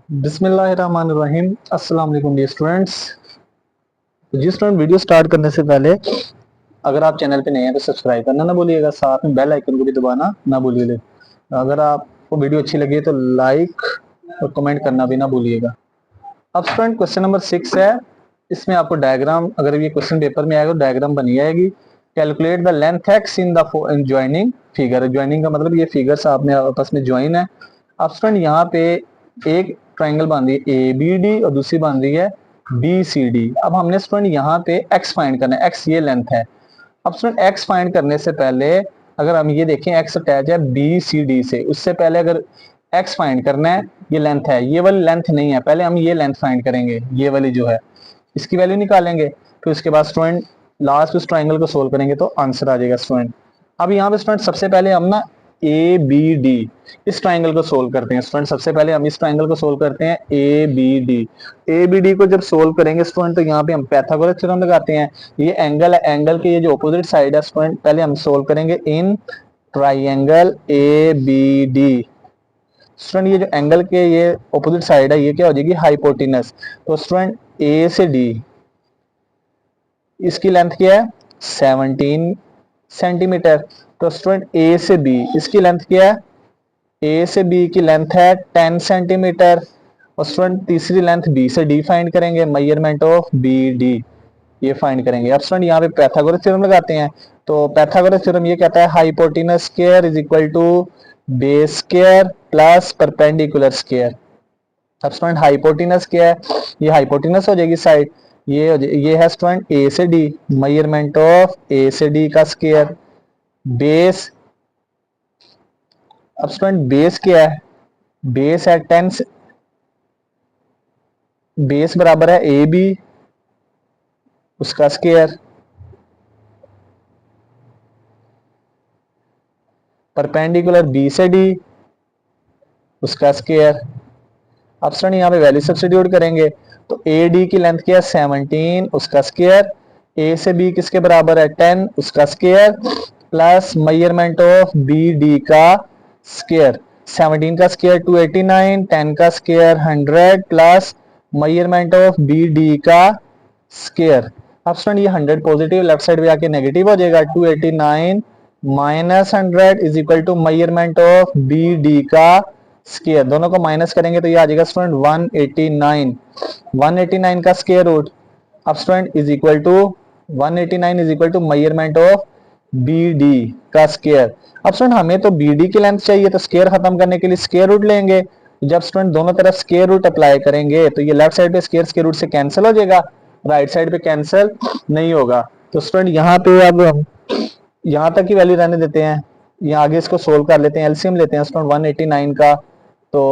बिस्मिल्लाहिर्रहमानिर्रहीम। अस्सलाम वालेकुम डियर स्टूडेंट्स। जी स्टूडेंट, वीडियो स्टार्ट करने से पहले अगर आप चैनल पे नए हैं तो सब्सक्राइब करना ना भूलिएगा, साथ में बेल आइकन को भी दबाना ना भूलिएगा। अगर आपको वीडियो अच्छी लगी तो लाइक और कमेंट करना भी ना भूलिएगा। अब स्टूडेंट क्वेश्चन नंबर 6 है। इसमें आपको डायग्राम, अगर ये क्वेश्चन पेपर में आएगा तो डायग्राम बनी आएगी। Calculate the length x in the joining figure. Joining का मतलब ये फिगर्स आपने आपस में ज्वाइन है। अब स्टूडेंट यहाँ पे एक ट्राइंगल बन रही है ए बी डी और दूसरी बन रही है बी सी डी। अब हमने स्टूडेंट यहाँ पे एक्स फाइंड करना है, एक्स ये लेंथ है। अब स्टूडेंट एक्स फाइंड करने से पहले अगर हम ये देखें एक्स अटैच है बी सी डी से, उससे पहले अगर एक्स फाइंड करना है, ये लेंथ है, ये वाली लेंथ नहीं है, पहले हम ये लेंथ फाइंड करेंगे, ये वाली जो है इसकी वैल्यू निकालेंगे। फिर उसके बाद स्टूडेंट लास्ट उस ट्राइंगल को सोल्व करेंगे तो आंसर आ जाएगा स्टूडेंट। अब यहाँ पे स्टूडेंट सबसे पहले हम ना ए बी डी इस ट्राइंगल को सोल्व करते हैं। स्टूडेंट सबसे पहले हम इस ट्राइंगल को सोल्व करते हैं A B D. A B D को जब सोल्व करेंगे स्टूडेंट तो यहाँ पे हम पैथागोरस थ्योरम लगाते हैं। ये एंगल है, एंगल के ये जो अपोजिट साइड है स्टूडेंट पहले हम सोल्व करेंगे in triangle A B D. Student ये जो एंगल के ये अपोजिट साइड है ये क्या हो जाएगी, हाइपोटेनस। तो स्टूडेंट ए से डी इसकी लेंथ क्या है 17 सेंटीमीटर। तो स्टूडेंट ए से बी इसकी लेंथ क्या है, ए से बी की लेंथ है 10 सेंटीमीटर। और स्टूडेंट तीसरी लेंथ बी से डी फाइंड करेंगे, मेजरमेंट ऑफ बी डी ये फाइंड करेंगे। अब स्टूडेंट यहाँ पे पैथागोरस थ्योरम लगाते हैं। तो पैथागोरस थ्योरम ये कहता है hypotenuse square is equal to base square plus perpendicular square. अब स्टूडेंट हाइपोटेनस क्या है, ये हाइपोटेनस हो जाएगी साइड, ये है स्टूडेंट ए से डी, मेजरमेंट ऑफ ए से डी का स्क्वायर। बेस, अब स्टूडेंट बेस क्या है, बेस है 10, बेस बराबर है ए बी उसका स्क्वायर, परपेंडिकुलर बी से डी उसका स्क्वायर। अब स्टूडेंट यहाँ पे वैल्यू सब्स्टिट्यूट करेंगे तो ए डी की लेंथ क्या है 17 उसका स्क्वायर, ए से बी किसके बराबर है 10 उसका square, plus measurement of B D का स्क्वायर। 17 का स्क्वायर 289, 10 का square 100 plus measurement of B D का स्क्वायर। अब स्टूडेंट ये 100 पॉजिटिव लेफ्ट साइड पे आके नेगेटिव हो जाएगा, 289 minus 100 is equal to measurement of B D का स्क्वायर। दोनों को माइनस करेंगे तो ये आ जाएगा स्टूडेंट 189, 189 का स्क्वायर रूट। अब student is equal to 189 is equal to measurement of B D का स्क्वायर। अब स्टूडेंट हमें तो बी डी की लेंथ चाहिए तो स्क्वायर खत्म करने के लिए स्क्वायर रूट लेंगे। जब स्टूडेंट दोनों तरफ स्क्वायर रूट अप्लाई करेंगे तो ये लेफ्ट साइड पे स्क्वायर रूट से कैंसिल हो जाएगा, राइट साइड पे कैंसिल नहीं होगा। तो स्टूडेंट यहाँ पे अब हम यहाँ तक की वैल्यू रहने देते हैं, यहाँ आगे इसको सोल्व कर लेते हैं, एलसीएम लेते हैं स्टूडेंट 189 का। तो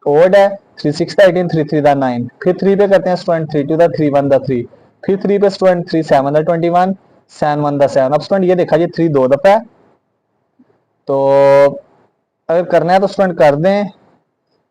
ओड है 3 6 18 3 3 9, फिर 3 पे करते हैं स्टूडेंट 3 2 3 1 3, फिर 3 पे स्टूडेंट 3 7 21 7 1 7। अब स्टूडेंट ये देखा जी 3 दो दफा है, तो अगर करना है तो स्टूडेंट कर दें,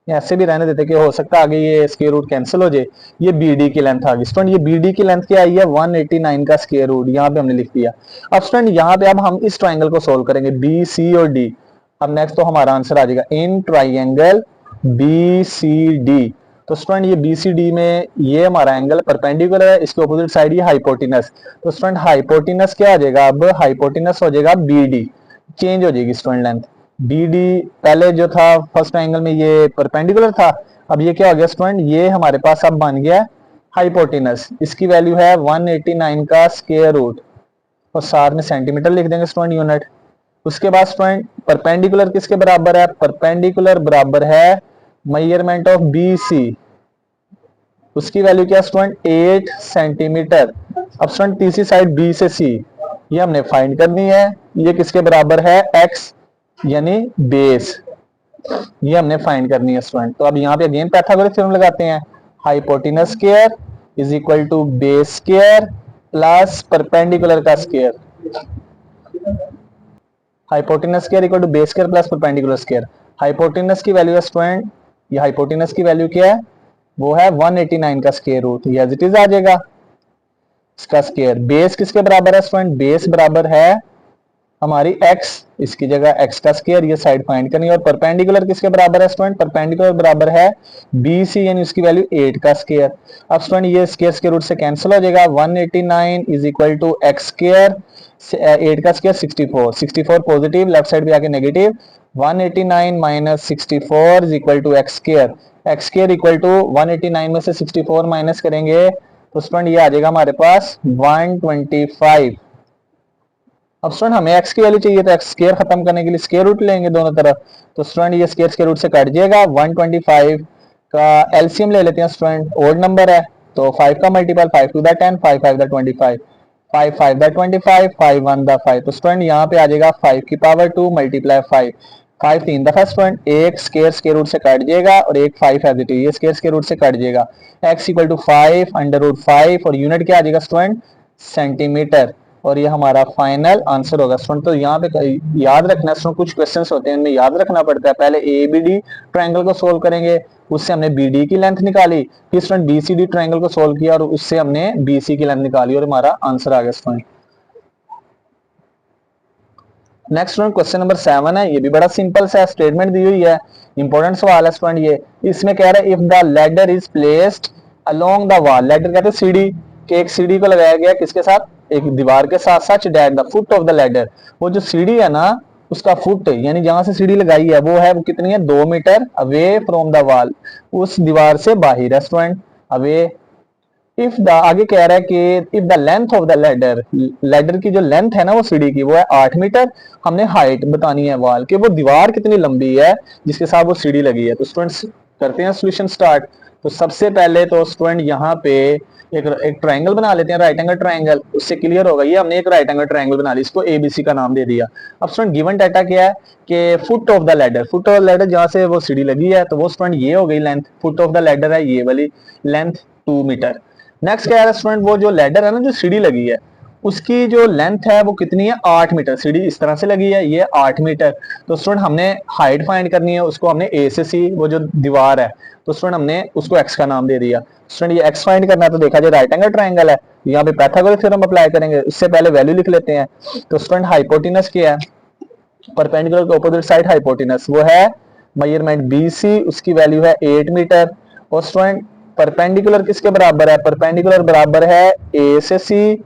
ऐसे भी रहने देते कि हो सकता है आगे ये स्क्वायर रूट कैंसिल हो जाए। ये बी डी की लेंथ आ गई स्टूडेंट, ये बी डी की लेंथ क्या आई है 189 का स्क्वायर रूट, यहाँ पे हमने लिख दिया। अब स्टूडेंट यहाँ पे अब हम इस ट्राइंगल को सोल्व करेंगे बी सी और डी। अब नेक्स्ट तो हमारा आंसर आ जाएगा in triangle B C D. तो स्टूडेंट ये बी सी डी में ये हमारा एंगल परपेंडिकुलर है, इसके अपोजिट साइड ये हाइपोटेनस। तो स्टूडेंट हाइपोटेनस क्या आ जाएगा, अब हाइपोटेनस हो जाएगा बी डी, चेंज हो जाएगी स्टूडेंट लेंथ। बी डी पहले जो था फर्स्ट ट्राइंगल में ये परपेंडिकुलर था, अब ये क्या हो गया स्टूडेंट, ये हमारे पास अब बन गया हाइपोटेनस। इसकी वैल्यू है 189 का स्क्वायर रूट और साथ में सेंटीमीटर लिख देंगे स्टूडेंट यूनिट। उसके बाद स्टूडेंट परपेंडिकुलर किसके बराबर है, परपेंडिकुलर बराबर है मेजरमेंट ऑफ बी सी, उसकी वैल्यू क्या स्टूडेंट 8 सेंटीमीटर। अब स्टूडेंट तीसरी साइड बी से सी ये हमने फाइंड करनी है, ये किसके बराबर है एक्स यानी बेस, ये हमने फाइंड करनी है स्टूडेंट। तो अब यहाँ पे अगेन पैथागोरस थ्योरम लगाते हैं, hypotenuse square is equal to base square plus perpendicular का square, hypotenuse square equal to base square plus perpendicular square. Hypotenuse की वैल्यू है स्टूडेंट, ये हाइपोटेनस की वैल्यू क्या है, वो है 189 का स्क्वायर रूट, ये एज इट इज आ जाएगा इसका स्क्वायर। बेस किसके बराबर है स्टूडेंट, बेस बराबर है हमारी x, इसकी जगह x का स्क्वायर, ये साइड फाइंड करनी है। और परपेंडिकुलर किसके बराबर है स्टूडेंट? परपेंडिकुलर बराबर है BC, यानी उसकी वैल्यू 8 का स्क्वायर। अब स्टूडेंट ये स्क्वायर के रूट से कैंसिल हो जाएगा। 189 is equal to x square, 8 का स्क्वायर 64, 64 पॉजिटिव, लेफ्ट साइड पे आके negative. 189 minus 64 is equal to x square, x square equal to 189 में से 64 माइनस करेंगे तो स्टूडेंट ये आ जाएगा हमारे पास 125। अब स्टूडेंट हमें x की वैल्यू चाहिए तो x स्क्वायर खत्म करने के लिए स्क्वायर रूट लेंगे दोनों तरफ, तो स्टूडेंट ये स्क्वायर रूट से कट जाएगा। 125 का एलसीएम ले लेते हैं स्टूडेंट, ओड नंबर है तो 5 का multiple, 5 two the 10, 5 5 the 25, 5 5 the 25, 5 1 the 5, तो स्टूडेंट यहाँ पे आ जाएगा 5 की पावर 2 मल्टीप्लाई 5, 5 3 दफा स्टूडेंट, एक स्क्वायर रूट से कट जाएगा और एक 5 है ये स्क्वायर रूट से कट जाएगा। x equal to 5 under root 5 और यूनिट क्या आ जाएगा स्टूडेंट? सेंटीमीटर। और ये हमारा फाइनल आंसर होगा स्टूडेंट। तो यहाँ पे याद रखना स्टूडेंट, कुछ क्वेश्चंस होते हैं इनमें याद रखना पड़ता है। पहले ABD ट्रायंगल को सोल्व करेंगे, उससे हमने BD की लेंथ निकाली, फिर स्टूडेंट BCD ट्रायंगल को सोल्व किया और उससे हमने BC की लेंथ निकाली और हमारा आंसर आ गया student. Next student question number 7 है, ये भी बड़ा सिंपल सा स्टेटमेंट दी हुई है, इंपॉर्टेंट सवाल है स्टूडेंट। ये इसमें कह रहा है if the ladder is placed along the wall, ladder कहते हैं सीढ़ी, के एक सीढ़ी को लगाया गया किसके साथ? एक दीवार के साथ, such that the foot of the ladder, वो जो सीढ़ी है ना उसका फुट यानी जहां से सीढ़ी लगाई है वो कितनी है? 2 metre away from the wall, उस दीवार से बाहर है स्टूडेंट, अवे। इफ द आगे कह रहा है कि if the length of the ladder, ladder की जो लेंथ है ना वो सीढ़ी की वो है 8 मीटर, हमने हाइट बतानी है वॉल कि वो दीवार कितनी लंबी है जिसके साथ वो सीढ़ी लगी है। तो स्टूडेंट्स करते हैं सॉल्यूशन स्टार्ट। तो सबसे पहले तो स्टूडेंट यहाँ पे एक ट्रायंगल बना लेते हैं, राइट एंगल ट्रायंगल, उससे क्लियर होगा। ये हमने एक राइट एंगल ट्रायंगल बना ली, इसको ABC का नाम दे दिया। अब स्टूडेंट गिवन डाटा क्या है कि foot of the ladder, foot of the ladder जहां से वो सीढ़ी लगी है तो वो स्टूडेंट ये हो गई length, foot of the ladder है ये वाली लेंथ 2 मीटर। नेक्स्ट क्या है स्टूडेंट, वो जो लैडर है ना जो सीढ़ी लगी है उसकी जो लेंथ है वो कितनी है? 8 मीटर, सीढ़ी इस तरह से लगी है ये 8 मीटर। तो स्टूडेंट हमने हाइट फाइंड करनी है, उसको हमने A से C वो जो दीवार है तो स्टूडेंट हमने उसको x का नाम दे दिया। स्टूडेंट ये x फाइंड करना है तो देखा जाए राइट एंगल ट्रायंगल है, यहाँ पे पाइथागोरस थ्योरम अप्लाई करेंगे, उससे पहले वैल्यू लिख लेते हैं। तो स्टूडेंट हाइपोटेनस क्या है? परपेंडिकुलर के अपोजिट साइड हाइपोटेनस वो है मेजरमेंट BC, उसकी वैल्यू है 8 मीटर। और स्टूडेंट परपेंडिकुलर किसके बराबर है? परपेंडिकुलर बराबर है A से C,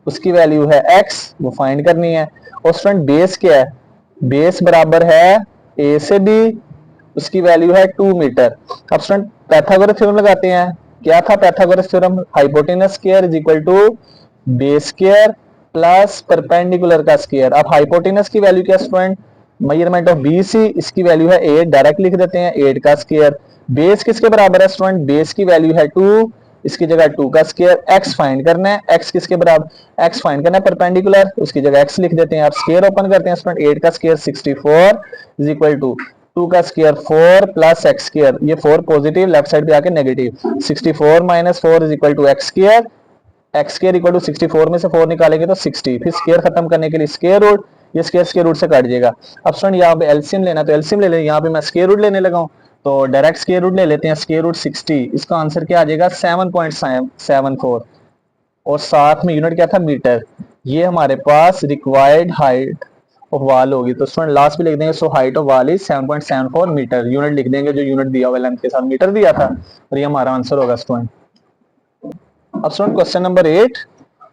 उसकी वैल्यू है x, वो फाइंड करनी है। और स्टूडेंट बेस क्या है? बेस बराबर है A से B, उसकी वैल्यू है 2 मीटर। अब स्टूडेंट पाइथागोरस थ्योरम लगाते हैं, क्या था Pythagoras theorem? Hypotenuse square is equal to base square plus perpendicular का स्क्वायर। अब हाइपोटेनस की वैल्यू क्या स्टूडेंट? मेजरमेंट ऑफ BC, इसकी वैल्यू है 8, डायरेक्ट लिख देते हैं 8 का स्क्वायर। बेस किसके बराबर है स्टूडेंट? बेस की वैल्यू है 2, इसकी जगह 2 का स्क्वायर। x फाइंड करना है, x किसके बराबर? x फाइंड करना है परपेंडिकुलर, उसकी जगह x लिख देते हैं। आप स्क्वायर ओपन करते हैं स्टूडेंट, 8 का स्क्वायर 64 इज इक्वल टू 2 का स्क्वायर 4 प्लस x स्क्वायर, ये 4 पॉजिटिव लेफ्ट साइड पे आके negative, 64 minus 4 is equal to x square, x square equal to 64 में से 4 निकालेंगे तो 60, फिर स्क्वायर खत्म करने के लिए स्क्वायर रूट, ये स्क्वायर रूट से काट जाएगा। अब स्टूडेंट यहाँ पे एलसीएम लेना तो एलसीएम ले लें, यहाँ पे मैं स्क्वायर रूट लेने लगा हूँ तो डायरेक्ट स्क्वायर रूट ले लेते हैं, स्क्वायर रूट 60, इसका आंसर क्या आ जाएगा? 7.74 और साथ में यूनिट क्या था? मीटर। ये हमारे पास रिक्वायर्ड हाइट ऑफ वॉल होगी, तो स्टूडेंट लास्ट में लिख देंगे so height of wall is 7.74 metre, unit लिख देंगे जो यूनिट दिया हुआ लेंथ के साथ मीटर दिया था, और ये हमारा आंसर होगा स्टूडेंट। अब स्टूडेंट क्वेश्चन नंबर 8,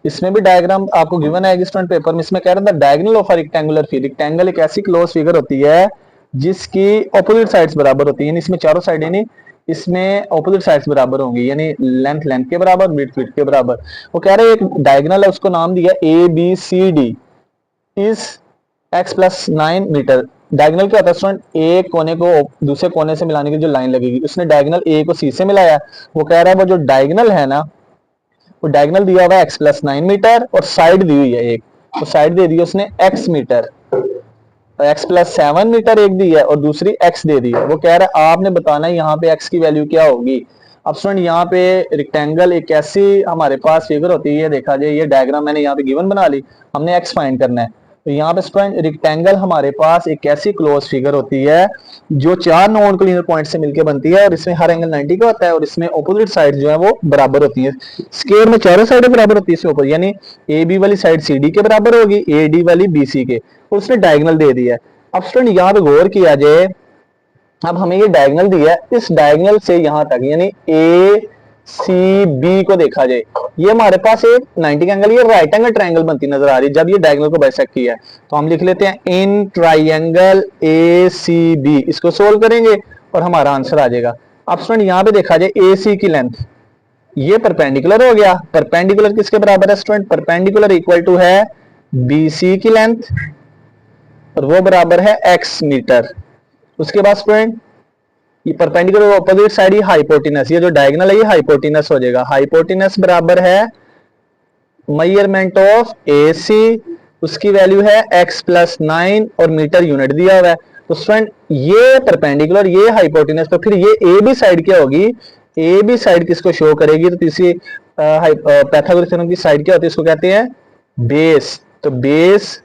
इसमें भी डायग्राम आपको गिवन है स्टूडेंट पेपर में। इसमें कह रहा था diagonal of a rectangular figure, rectangle एक ऐसी क्लोज फिगर होती है जिसकी ऑपोजिट साइड्स बराबर होती है, यानी इसमें चारों साइड नहीं, इसमें ऑपोजिट साइड्स बराबर होंगी, यानी लेंथ लेंथ के बराबर, विड्थ विड्थ के बराबर। वो कह रहे हैं एक डायगोनल है, उसको नाम दिया ABCD is x plus 9 metre. Diagonal क्या होता है स्टूडेंट? एक कोने को दूसरे कोने से मिलाने की जो लाइन लगेगी, उसने डायगोनल A को C से मिलाया। वो कह रहा है वो जो डायगोनल है ना वो डायगोनल दिया हुआ है x प्लस 9 मीटर और साइड दी हुई है एक, तो साइड दे दी उसने x मीटर, तो x प्लस 7 मीटर एक दी है और दूसरी x दे दी है। वो कह रहा है आपने बताना है यहाँ पे x की वैल्यू क्या होगी। अब स्टूडेंट यहाँ पे रेक्टेंगल एक ऐसी हमारे पास फिगर होती है, देखा जाए ये डायग्राम मैंने यहाँ पे गिवन बना ली, हमने x फाइंड करना है। तो यहाँ पे स्टूडेंट रेक्टेंगल हमारे पास एक ऐसी क्लोज फिगर होती है जो चार नॉन कोलिनियर पॉइंट से मिलकर बनती है और इसमें हर एंगल 90 का होता है और इसमें ऑपोजिट साइड जो है वो बराबर होती है। स्क्वायर में चारों साइडें बराबर होती है इसमें ऊपर, यानी ए बी वाली साइड सी डी के बराबर होगी, ए डी वाली बी सी के, और उसने डायगोनल दे दिया है। अब स्टूडेंट यहाँ पे गौर किया जाए, अब हमें ये डायगोनल दिया है, इस डायगोनल से यहां तक यानी ए सी बी को देखा जाए, ये हमारे पास एक 90 का एंगल, ये राइट एंगल ट्रायंगल बनती नजर आ रही है जब ये डायगोनल को बाइसेक्ट किया है। तो हम लिख लेते हैं in triangle A C B, इसको सोल्व करेंगे और हमारा आंसर आ जाएगा। अब स्टूडेंट यहाँ पे देखा जाए ए सी की लेंथ, ये परपेंडिकुलर हो गया, परपेंडिकुलर किसके बराबर है स्टूडेंट, परपेंडिकुलर इक्वल टू है बी सी की लेंथ और वो बराबर है x मीटर। उसके बाद स्टूडेंट ये परपेंडिकुलर ऑपोजिट साइड ही हाइपोटेनस, ये जो डायगोनल है ये हाइपोटेनस हो जाएगा, हाइपोटेनस बराबर है मेजरमेंट ऑफ AC, उसकी वैल्यू है x प्लस 9 और मीटर यूनिट दिया हुआ है। तो स्टूडेंट ये परपेंडिकुलर ये हाइपोटेनस, तो फिर ये ए बी साइड क्या होगी, ए बी साइड किसको शो करेगी, तो तीसरी पाइथागोरस थ्योरम की साइड क्या होती है, इसको कहते हैं बेस। तो बेस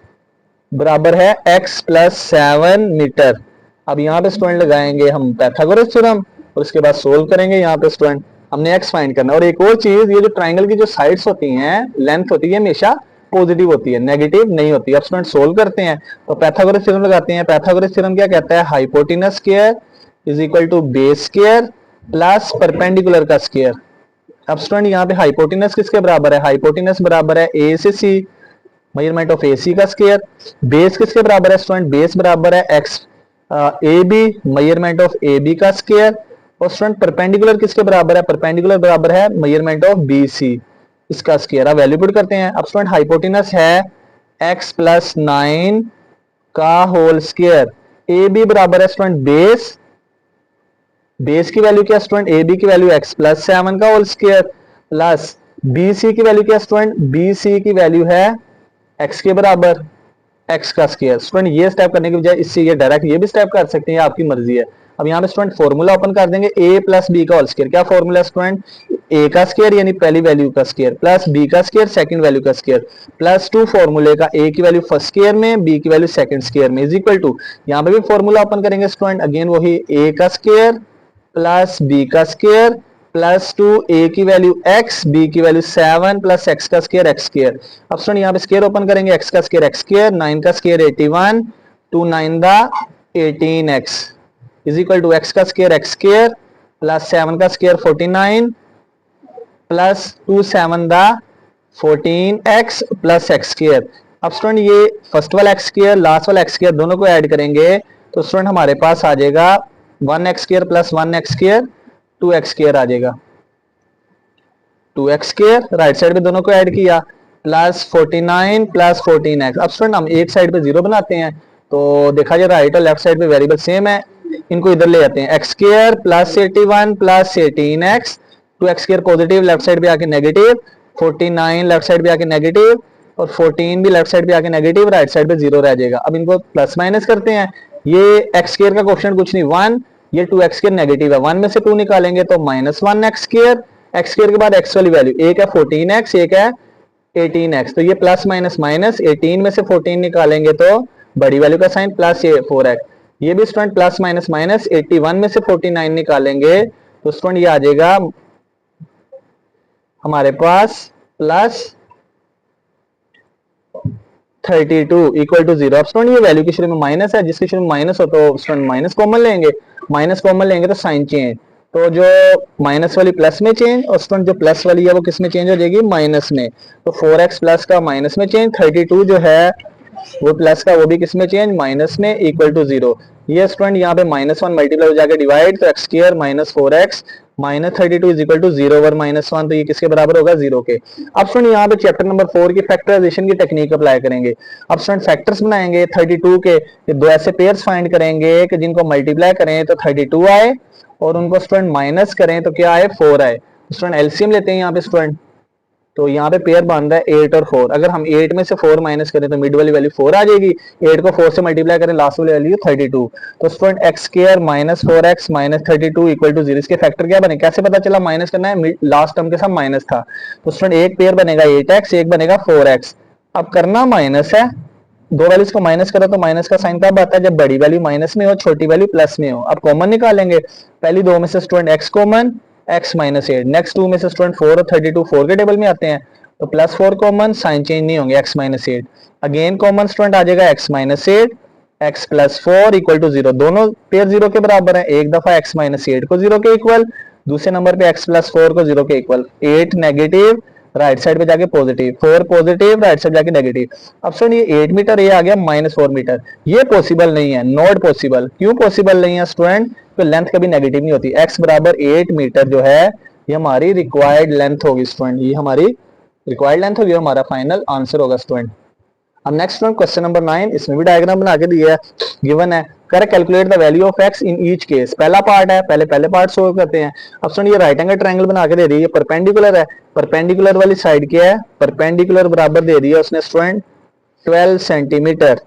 बराबर है x प्लस 7 मीटर। अब यहाँ पे स्टूडेंट लगाएंगे हम पाइथागोरस थ्योरम और उसके बाद सोल्व करेंगे। यहाँ पे स्टूडेंट हमने x फाइंड करना है। और एक और चीज, ये जो ट्राइंगल की जो साइड्स होती हैं, लेंथ होती है हमेशा पॉजिटिव होती है, नेगेटिव नहीं होती। अब स्टूडेंट सोल्व करते हैं तो पाइथागोरस थ्योरम लगाते हैं। पाइथागोरस थ्योरम क्या कहता है, hypotenuse square is equal to base square plus perpendicular का स्क्वायर। अब स्टूडेंट यहाँ पे हाइपोटेनस किसके बराबर है, हाइपोटेनस बराबर है ए से सी, मेजरमेंट ऑफ AC का स्क्वायर। बेस किसके बराबर है स्टूडेंट, बेस बराबर है x A B, measurement of A B का स्क्वायर। और स्टूडेंट परपेंडिकुलर किसके बराबर है, परपेंडिकुलर बराबर है मेजरमेंट ऑफ BC, इसका स्क्वायर। अब वैल्यू पुट करते हैं। अब स्टूडेंट हाइपोटेनस है x प्लस 9 का होल स्क्वायर, ए बी बराबर है स्टूडेंट बेस, बेस की वैल्यू क्या स्टूडेंट, ए बी की वैल्यू x प्लस 7 का होल स्क्वायर प्लस BC की वैल्यू क्या स्टूडेंट, BC की वैल्यू है x के बराबर x का स्क्वायर। स्टूडेंट ये स्टेप करने के बजाय इससे ये डायरेक्ट ये भी स्टेप कर सकते हैं, आपकी मर्जी है। अब यहाँ पे स्टूडेंट फॉर्मूला ओपन कर देंगे, a प्लस बी का होल स्क्वायर। क्या फॉर्मूला है स्टूडेंट, a का स्क्वायर यानी पहली वैल्यू का स्क्वायर प्लस b का स्क्वायर सेकंड वैल्यू का स्क्वायर प्लस 2 फॉर्मूले का, a की वैल्यू फर्स्ट स्क्वायर में, b की वैल्यू सेकंड स्क्वायर में इज इक्वल टू, यहाँ पे भी फॉर्मूला ओपन करेंगे स्टूडेंट, अगेन वही a का स्क्वायर प्लस b का स्क्वायर प्लस 2, a की वैल्यू x, b की वैल्यू 7 प्लस x का स्क्वायर x स्क्वायर। अब स्टूडेंट यहाँ पे स्क्वायर ओपन करेंगे, x का स्क्वायर x स्क्वायर, 9 का स्क्वायर 81, 2 9 दा 18x is equal to x का स्क्वायर x स्क्वायर प्लस 7 का स्क्वायर 49 प्लस 2 7 दा 14x प्लस x स्क्वायर। अब स्टूडेंट ये फर्स्ट वाला x स्क्वायर लास्ट वाला x स्क्वायर दोनों को ऐड करेंगे तो स्टूडेंट हमारे पास आ जाएगा 1x square plus 1x square 2x square आ जाएगा, 2x स्क्वायर राइट साइड पे दोनों को ऐड किया प्लस 49 प्लस 14x। अब स्टूडेंट हम एक साइड पे जीरो बनाते हैं तो देखा जाए राइट और लेफ्ट साइड पे वेरिएबल सेम है, इनको इधर ले आते हैं, x square plus 81 plus 18x, 2x square positive left side पे आके नेगेटिव, 49 लेफ्ट साइड पे आके नेगेटिव और 14 भी लेफ्ट साइड पे आके नेगेटिव, राइट साइड पे जीरो रह जाएगा। अब इनको प्लस माइनस करते हैं, ये x स्क्वायर का कोएफिशिएंट कुछ नहीं 1, ये 2x स्क्वायर नेगेटिव है, 1 में से 2 निकालेंगे तो minus 1x square, x square के बाद x वाली वैल्यू, एक है 14x एक है 18x, तो ये प्लस माइनस माइनस, 18 में से 14 निकालेंगे तो बड़ी वैल्यू का साइन प्लस ये 4x, ये भी स्टूडेंट प्लस माइनस माइनस, 81 में से 49 निकालेंगे तो स्टूडेंट ये आ जाएगा हमारे पास प्लस 32 इक्वल टू 0। अब स्टूडेंट ये वैल्यू की शुरू में माइनस है, जिसकी शुरू में माइनस हो तो स्टूडेंट माइनस कॉमन लेंगे, माइनस कॉमन लेंगे तो साइन चेंज, तो जो माइनस वाली प्लस में चेंज और स्टूडेंट जो प्लस वाली है वो किस में चेंज हो जाएगी, माइनस में। तो 4x प्लस का माइनस में चेंज, 32 जो है वो प्लस का वो भी किस में चेंज, माइनस में, इक्वल टू 0। ये स्टूडेंट यहाँ पे -1 मल्टीप्लाई हो जाकर डिवाइड, तो x square minus 4x minus 32 is equal to 0 over -1, तो ये किसके बराबर होगा, 0 के। अब स्टूडेंट यहाँ पे चैप्टर नंबर 4 की फैक्टराइजेशन की टेक्निक अप्लाई करेंगे। अब स्टूडेंट फैक्टर्स बनाएंगे 32 के, दो ऐसे पेयर्स फाइंड करेंगे कि जिनको मल्टीप्लाई करें तो 32 आए और उनको स्टूडेंट माइनस करें तो क्या आए, 4 आए। स्टूडेंट एलसीएम लेते हैं यहाँ पे स्टूडेंट, तो यहाँ पे पेयर बन रहा है 8 और 4, अगर हम 8 में से 4 माइनस करें तो मिड वाली वैल्यू 4 आ जाएगी, 8 को 4 से मल्टीप्लाई करें लास्ट वाली वैल्यू 32, तो student x square minus 4x minus 32 equal to 0। इसके फैक्टर क्या बने, कैसे पता चला माइनस करना है, लास्ट टर्म के साथ माइनस था, तो स्टूडेंट एक पेयर बनेगा 8x एक बनेगा 4x। अब करना माइनस है दो वैल्यूज को माइनस करो तो माइनस का साइन कब आता है, जब बड़ी वैल्यू माइनस में हो, छोटी वैल्यू प्लस में हो। अब कॉमन निकालेंगे, पहली दो में से student x common, x minus 8, next two में से स्टूडेंट 4 और 32 4 के टेबल में आते हैं, तो प्लस 4 कॉमन, साइन चेंज नहीं होंगे, x minus 8। Again common student आ जाएगा x minus 8, x plus 4 equal to 0, दोनों पेयर 0 के बराबर है। एक दफा एक्स माइनस 8 को 0 के इक्वल, दूसरे नंबर पे एक्स प्लस 4 को 0 के इक्वल। 8 नेगेटिव, राइट साइड पे जाके पॉजिटिव, 4 पॉजिटिव, राइट साइड जाके नेगेटिव। अब सुन ये 8 मीटर, ये आ गया -4 मीटर, ये पॉसिबल नहीं है, नॉट पॉसिबल। क्यों पॉसिबल नहीं है स्टूडेंट, तो लेंथ कभी नेगेटिव नहीं होती। x बराबर 8 मीटर जो है ये हमारी रिक्वायर्ड लेंथ होगी स्टूडेंट, ये हमारी रिक्वायर्ड लेंथ होगी, हमारा फाइनल आंसर होगा स्टूडेंट। अब नेक्स्ट स्टूडेंट क्वेश्चन नंबर 9, इसमें भी डायग्राम बना के दिया है, गिवन है, correct calculate the value of x in each case. पहला पार्ट है, पहले पार्ट सोल्व करते हैं। अब स्टूडेंट ये राइट एंगल ट्रायंगल बना के दे रही है, परपेंडिकुलर है, परपेंडिकुलर वाली साइड क्या है, परपेंडिकुलर बराबर दे दिया उसने स्टूडेंट 12 सेंटीमीटर।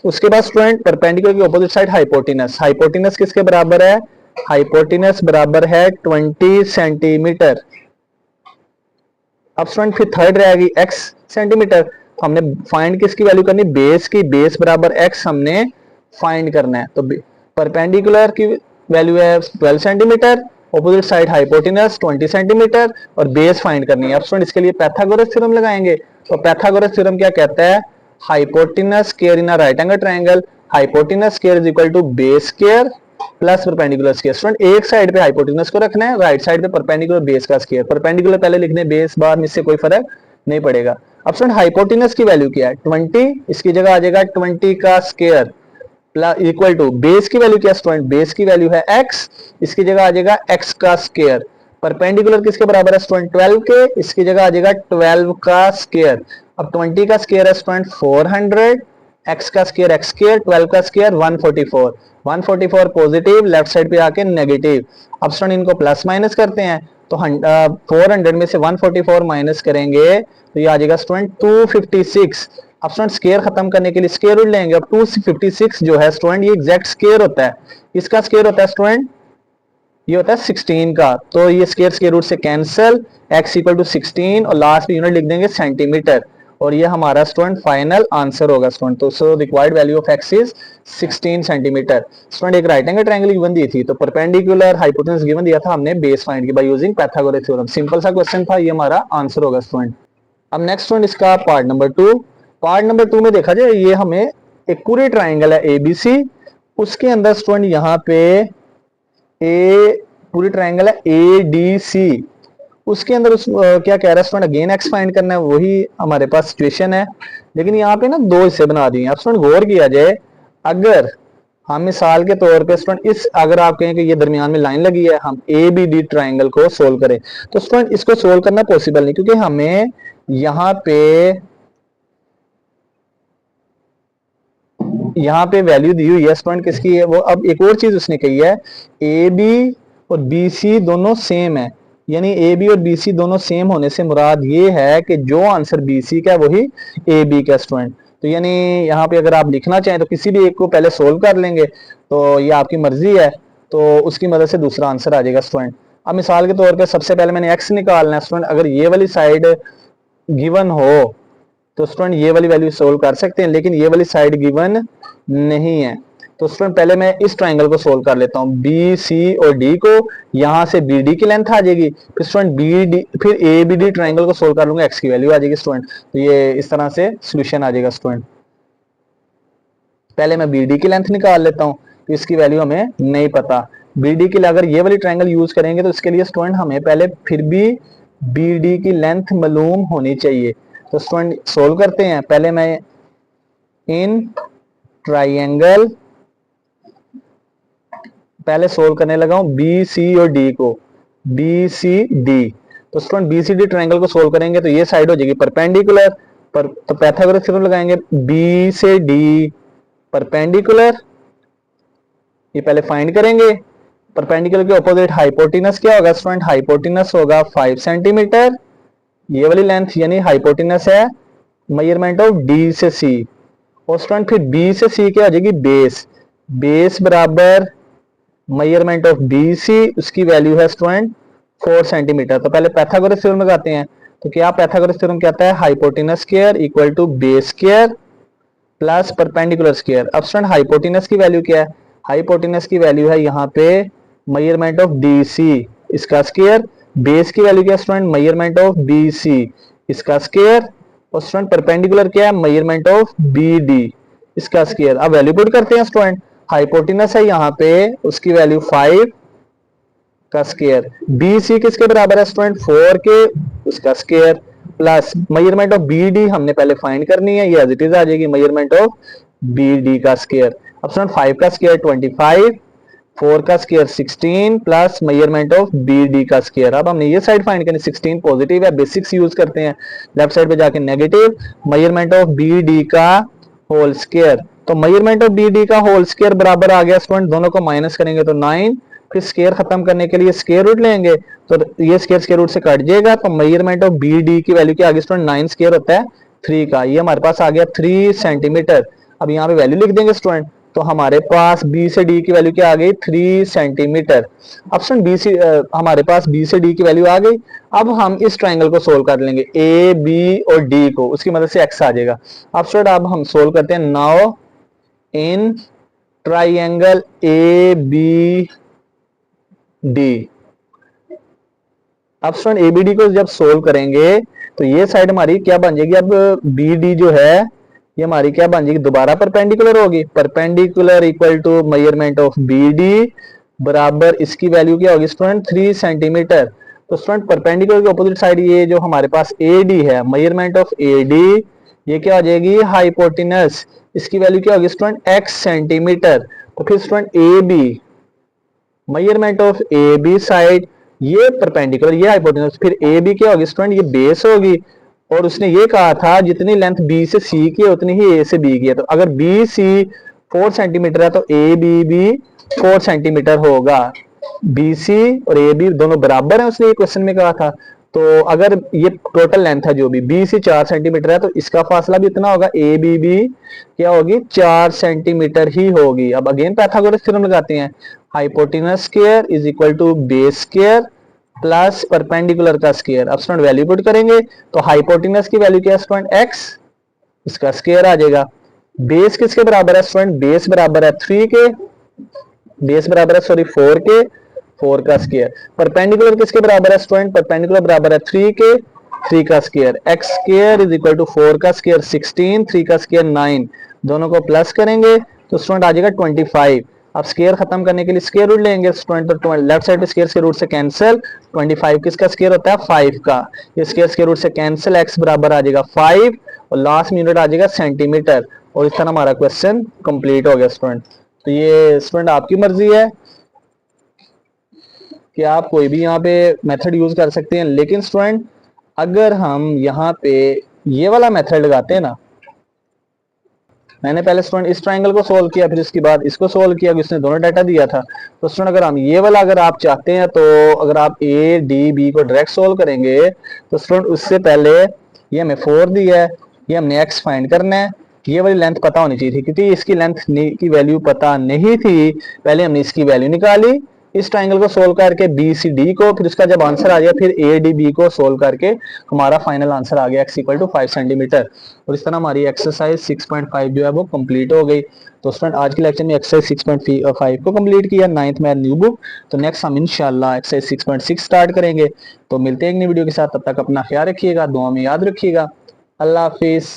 उसके बाद स्टूडेंट परपेंडिकुलर की ऑपोजिट साइड हाइपोटेनस, हाइपोटेनस किसके बराबर है, हाइपोटेनस बराबर है 20 सेंटीमीटर। अब स्टूडेंट फिर थर्ड रहेगी x सेंटीमीटर, हमने फाइंड किसकी वैल्यू करनी, बेस की, बेस बराबर x हमने फाइंड करना है। तो परपेंडिकुलर की वैल्यू है 12 centimetre, opposite side hypotenuse 20 centimetre और बेस फाइंड करनी है। अब स्टूडेंट इसके लिए पाइथागोरस थ्योरम लगाएंगे। तो पाइथागोरस थ्योरम क्या कहता है, hypotenuse square in a right angle triangle, hypotenuse square is equal to base square plus perpendicular square. Student एक साइड पे हाइपोटेनस को रखना है, राइट साइड पे परपेंडिकुलर बेस का स्क्वायर, परपेंडिकुलर पहले लिखने, बेस बाद में, इससे कोई फर्क नहीं पड़ेगा। अब स्टूडेंट हाइपोटेनस की वैल्यू क्या है 20, इसकी जगह आ जाएगा 20 का स्क्वायर इक्वल टू बेस की वैल्यू क्या स्टूडेंट, बेस की वैल्यू है x, इसकी जगह आ जाएगा x का स्क्वायर। परपेंडिकुलर किसके बराबर है स्टूडेंट 12 के, इसकी जगह आ जाएगा 12 का स्क्वायर। अब 20 का स्क्वायर है स्टूडेंट 400, x का स्क्वायर x स्क्वायर, 12 का स्क्वायर 144, 144 पॉजिटिव, लेफ्ट साइड पे आके नेगेटिव। अब स्टूडेंट इनको प्लस माइनस करते हैं, तो 400 में से 144 माइनस करेंगे तो ये आ जाएगा स्टूडेंट 256। अब स्टूडेंट स्क्वायर खत्म करने के लिए स्क्वायर रूट लेंगे। अब 256 जो है स्टूडेंट ये एग्जैक्ट स्क्वायर होता है, इसका स्क्वायर होता है स्टूडेंट, ये होता है 16 का, तो ये स्क्वायर रूट से कैंसिल, x इक्वल टू 16 और लास्ट में यूनिट लिख देंगे सेंटीमीटर, और ये हमारा स्टूडेंट फाइनल आंसर होगा स्टूडेंट। तो so required value of x is 16 centimetre. Student एक right angle triangle given the थी, तो परपेंडिकुलर हाइपोटेनस गिवन दिया था, हमने बेस फाइंड किया by using Pythagoras theorem. Simple सा क्वेश्चन था, ये हमारा आंसर होगा स्टूडेंट। अब नेक्स्ट स्टूडेंट इसका पार्ट नंबर 2, पार्ट नंबर 2 में देखा जाए ये हमें एक पूरे ट्राइंगल है एबीसी, उसके अंदर स्टूडेंट यहाँ पे ए पूरी ट्राइंगल है एडीसी, उसके अंदर क्या कह रहा है स्टूडेंट, अगेन एक्स फाइंड करना है, वही हमारे पास सिचुएशन है, लेकिन यहाँ पे ना दो हिस्से बना दिए। अब स्टूडेंट गौर किया जाए, अगर हम मिसाल के तौर पे स्टूडेंट इस, अगर आप कहें कि ये दरमियान में लाइन लगी है, हम ए बी डी ट्राइंगल को सोल्व करें, तो स्टूडेंट इसको सोल्व करना पॉसिबल नहीं, क्योंकि हमें यहाँ पे वैल्यू दी हुई है स्टूडेंट किसकी है वो। अब एक और चीज उसने कही है, ए बी और बी सी दोनों सेम है, यानी ए बी और बी सी दोनों सेम होने से मुराद ये है कि जो आंसर बी सी का वही ए बी का स्टूडेंट। तो यानी यहाँ पे अगर आप लिखना चाहें तो किसी भी एक को पहले सोल्व कर लेंगे, तो ये आपकी मर्जी है, तो उसकी मदद से दूसरा आंसर आ जाएगा स्टूडेंट। अब मिसाल के तौर पे सबसे पहले मैंने एक्स निकालना है स्टूडेंट, अगर ये वाली साइड गिवन हो तो स्टूडेंट ये वाली वैल्यू सोल्व कर सकते हैं, लेकिन ये वाली साइड गिवन नहीं है। तो स्टूडेंट पहले मैं इस ट्राइंगल को सोल्व कर लेता हूं, बी सी और डी को, यहां से बी डी की लेंथ आ जाएगी, फिर स्टूडेंट बी डी, फिर ए बी डी ट्राइंगल को सोल्व कर लूंगा, एक्स की वैल्यू आ जाएगी स्टूडेंट। तो ये इस तरह से सोल्यूशन आ जाएगा स्टूडेंट। पहले मैं बी डी की लेंथ निकाल लेता हूं, तो इसकी वैल्यू हमें नहीं पता। बी डी के लिए अगर ये वाली ट्राइंगल यूज करेंगे तो इसके लिए स्टूडेंट हमें पहले फिर भी बी डी की लेंथ मालूम होनी चाहिए। तो स्टूडेंट सोल्व करते हैं, पहले मैं इन ट्राइंगल पहले सोल्व करने लगा हूं बी सी और डी को, बी सी डी। तो student B C D triangle को सोल्व करेंगे तो ये साइड हो जाएगी परपेंडिकुलर, तो पाइथागोरस थ्योरम लगाएंगे, बी से डी परपेंडिकुलर, ये पहले फाइंड करेंगे। परपेंडिकुलर के ऑपोजिट हाइपोटेनस क्या होगा स्टूडेंट, हाइपोटेनस होगा 5 सेंटीमीटर, ये वाली लेंथ यानी हाइपोटेनस है मेजरमेंट ऑफ डी से सी, और स्टूडेंट फिर बी से सी क्या हो जाएगी बेस, बेस बराबर मेजरमेंट ऑफ बी सी, उसकी वैल्यू है स्टूडेंट 4 सेंटीमीटर। तो पहले पाइथागोरस थ्योरम लगाते हैं, तो क्या पाइथागोरस थ्योरम कहता है, hypotenuse square equal to base square plus perpendicular square. अब स्टूडेंट हाइपोटेनस की वैल्यू क्या है? हाइपोटेनस की वैल्यू है यहाँ पे मेजरमेंट ऑफ डी सी, इसका स्क्वायर। बेस की वैल्यू क्या है student? Measurement of B C, इसका स्क्वायर। और स्टूडेंट परपेंडिकुलर क्या है? मेजरमेंट ऑफ बी डी, इसका स्क्वायर। अब वैल्यू पुट करते हैं स्टूडेंट। हाइपोटेनस है यहाँ पे, उसकी वैल्यू 5 का स्क्वायर। बी सी किसके बराबर है स्टूडेंट? 4 के, उसका square. Plus measurement of B D हमने पहले फाइंड करनी है, ये एज इट इज आ जाएगी मेजरमेंट ऑफ बी डी का स्क्वायर। अब स्टूडेंट 5 का स्क्वायर 25, 4 का square 16 plus measurement of B D का स्क्वायर। अब हमने ये साइड फाइंड करनी, 16 पॉजिटिव है, बेसिक्स यूज करते हैं, लेफ्ट साइड पे जाके negative, measurement of B D का होल स्क्वायर। तो मेजरमेंट ऑफ बी डी का होल स्क्वायर बराबर आ गया स्टूडेंट, दोनों को माइनस करेंगे तो 9, फिर स्क्वायर खत्म करने के लिए स्क्वायर रूट लेंगे तो ये स्क्वायर रूट से कट जाएगा, तो मेजरमेंट ऑफ बी डी की वैल्यू क्या आ गई स्टूडेंट? 9 स्क्वायर होता है 3 का, ये हमारे पास आ गया 3 सेंटीमीटर। अब यहाँ पे वैल्यू लिख देंगे स्टूडेंट, तो हमारे पास बी से डी की वैल्यू क्या आ गई? 3 सेंटीमीटर। अब स्टूडेंट बी से हमारे पास बी से डी की वैल्यू आ गई। अब हम इस ट्राइंगल को सोल्व कर लेंगे, ए बी और डी को, उसकी मदद से एक्स आ जाएगा। अब स्टूडेंट अब हम सोल्व करते हैं। Now in triangle A B D, अब स्टूडेंट एबीडी को जब सोल्व करेंगे तो ये साइड हमारी क्या बन जाएगी? अब बी डी जो है ये हमारी क्या बन जाएगी? दोबारा परपेंडिकुलर होगी, perpendicular equal to measurement of B D बराबर इसकी वैल्यू क्या होगी स्टूडेंट? 3 सेंटीमीटर। तो स्टूडेंट परपेंडिकुलर के ऑपोजिट साइड ये जो हमारे पास ए डी है, मेजरमेंट ऑफ ए डी, ये क्या हो जाएगी? हाइपोटेनस, इसकी वैल्यू क्या होगी स्टूडेंट? X centimetre. तो फिर student A B, measurement of A B side, ये परपेंडिकुलर, ये हाइपोटेनस, फिर ए बी क्या होगी स्टूडेंट? ये बेस होगी। और उसने ये कहा था जितनी लेंथ बी से सी की है उतनी ही ए से बी की है, तो अगर बी सी 4 सेंटीमीटर है तो ए बी भी 4 सेंटीमीटर होगा। बी सी और ए बी दोनों बराबर है, उसने ये क्वेश्चन में कहा था। तो अगर ये टोटल लेंथ है जो भी, बी सी 4 सेंटीमीटर है तो इसका फासला भी इतना होगा, ए बी भी क्या होगी? 4 सेंटीमीटर ही होगी। अब अगेन पाइथागोरस थ्योरम लगाते हैं, hypotenuse square is equal to base square plus perpendicular का स्क्वायर। अब स्टूडेंट वैल्यू पुट करेंगे तो हाइपोटेनस की वैल्यू क्या है स्टूडेंट? एक्स, इसका स्क्वायर आ जाएगा। बेस किसके बराबर है स्टूडेंट? बेस बराबर है 3 के, बेस बराबर है सॉरी 4 के, 4 का स्क्वायर। परपेंडिकुलर किसके बराबर है स्टूडेंट? परपेंडिकुलर बराबर है 3 के, 3 का square. X square is equal to 4 का स्क्वायर 16, 3 का स्क्वायर 9, दोनों को प्लस करेंगे तो स्टूडेंट आ जाएगा 25। अब स्क्वायर खत्म करने के लिए स्क्वायर रूट लेंगे स्टूडेंट, तो लेफ्ट साइड पे स्क्वायर के रूट से कैंसिल, 25 किसका स्क्वायर होता है? 5 का, ये स्क्वायर के रूट से कैंसिल, एक्स बराबर आ जाएगा 5 और लास्ट में यूनिट आ जाएगा सेंटीमीटर। और इस तरह हमारा क्वेश्चन कंप्लीट हो गया स्टूडेंट। तो ये स्टूडेंट आपकी मर्जी है कि आप कोई भी यहाँ पे मेथड यूज कर सकते हैं, लेकिन स्टूडेंट अगर हम यहाँ पे ये वाला मेथड लगाते हैं ना, मैंने पहले स्टूडेंट इस ट्राइंगल को सोल्व किया, फिर इसके बाद इसको सोल्व किया, इसने दोनों डाटा दिया था। तो स्टूडेंट अगर हम ये वाला अगर आप चाहते हैं तो अगर आप ए डी बी को डायरेक्ट सोल्व करेंगे तो स्टूडेंट उससे पहले ये हमें 4 दिया है, ये हमने एक्स फाइंड करना है, ये वाली लेंथ पता होनी चाहिए थी, क्योंकि इसकी लेंथ की वैल्यू पता नहीं थी, पहले हमने इसकी वैल्यू निकाली इस ट्राइंगल को सोल्व करके बी सी डी को, फिर उसका जब आंसर आ गया फिर ए डी बी को सोल्व करके हमारा फाइनल आंसर आ गया एक्स इक्वल टू 5 सेंटीमीटर। और इस तरह हमारी एक्सरसाइज 6.5 जो है वो कंप्लीट हो गई। तो स्टूडेंट आज के लेक्चर में एक्सरसाइज 6.5 को कंप्लीट किया, 9th में न्यू बुक। तो नेक्स्ट हम इंशाल्लाह एक्सरसाइज 6.6 स्टार्ट करेंगे। तो मिलते हैं एक नई वीडियो के साथ, तब तक अपना ख्याल रखिएगा, दुआ में याद रखिएगा। अल्लाह हाफिज।